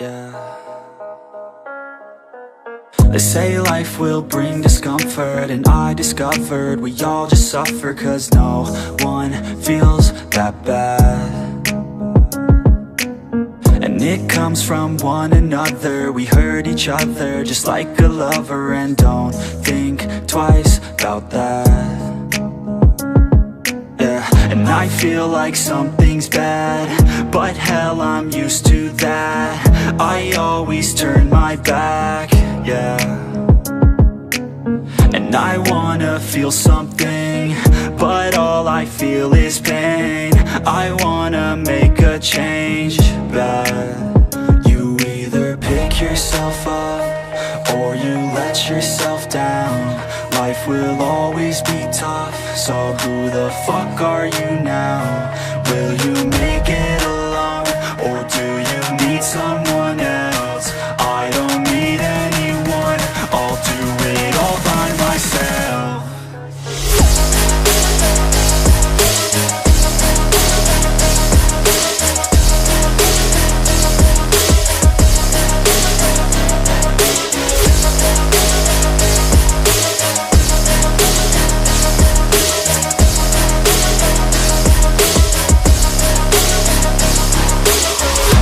Yeah. They say life will bring discomfort, and I discovered we all just suffer, 'cause no one feels that bad. And it comes from one another. We hurt each other just like a lover, and don't think twice about that. Yeah, and I feel like something's bad, but hell, I'm used to that. I always turn my back, yeah. And I wanna feel something, but all I feel is pain. I wanna make a change, bad. You either pick yourself up, or you let yourself down. Life will always be tough, so who the fuck are you now? Will you make it alone, or do you need someone else? I don't need anyone, I'll do it all by myself.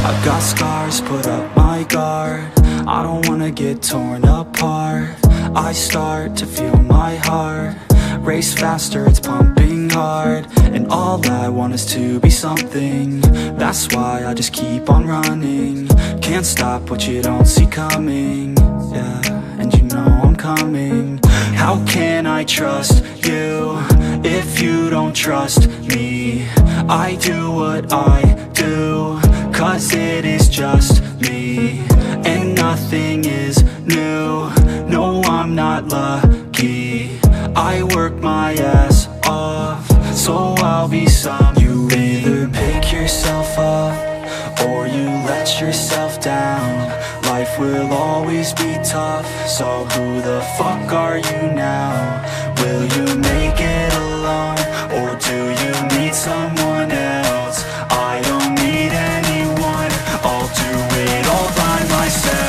I've got scars, put up my guard. I don't wanna get torn apart. I start to feel my heart race faster, it's pumping hard. And all I want is to be something. That's why I just keep on running. Can't stop what you don't see coming. Yeah, and you know I'm coming. How can I trust you if you don't trust me? I do what I do, 'cause it is just me, and nothing is new. No, I'm not lucky. I work my ass off, so I'll be some. You either pick yourself up, or you let yourself down. Life will always be tough, so who the fuck are you now? Will you make it alone, or do you need someone else? I don't need anyone, I'll do it all by myself.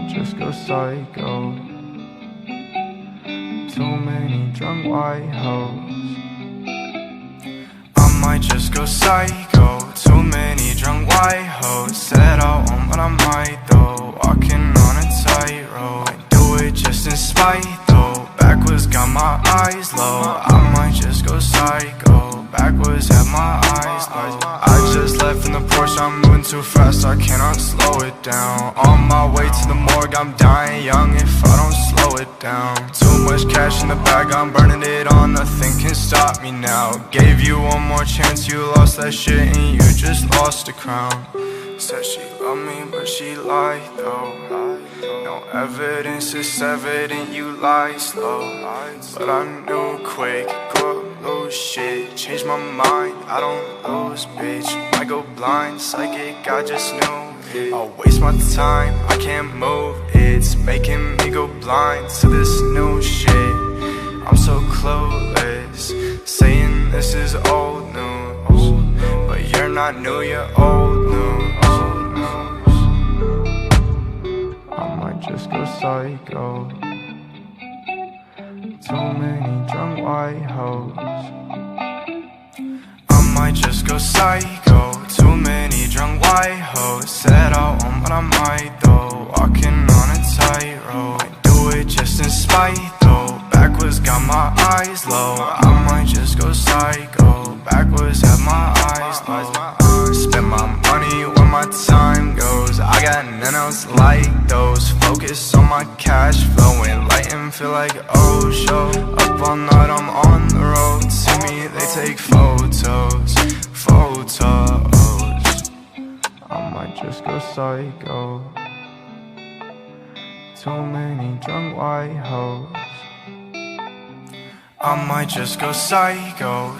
Just go psycho. Too many drunk white hoes. I might just go psycho. Too many drunk white hoes. Said I won't, but I might though. Walking on a tightrope. I do it just in spite though. Backwards got my eyes low. I might just go psycho. Backwards have my eyes low. I just left in the Porsche, I'm moving too fast, I cannot slow it down. On my way to the morgue, I'm dying young if I don't slow it down. Too much cash in the bag, I'm burning it all, nothing can stop me now. Gave you one more chance, you lost that shit and you just lost the crown. Said she loved me, but she lied though. No evidence, it's evident you lie slow. But I knew quick, go up, lose shit. Changed my mind, I don't lose, bitch. Might go blind, psychic, I just knew it. I'll waste my time, I can't move. It's making me go blind to this new shit. I'm so clueless, saying this is old news. But you're not new, you're old news. I might just go psycho. Too many drunk white hoes. I might just go psycho. Too many drunk white hoes. Said I won't, but I might though. Walking on a tightrope. I do it just in spite though. Backwards got my eyes eyes low. I might just go psycho, backwards, have my eyes low. Spend my money where my time goes. I got none else like those. Focus on my cash flow, enlighten, feel like Osho. Up all night, I'm on the road. See me, they take photos. I might just go psycho. Too many drunk white hoes. I might just go psycho.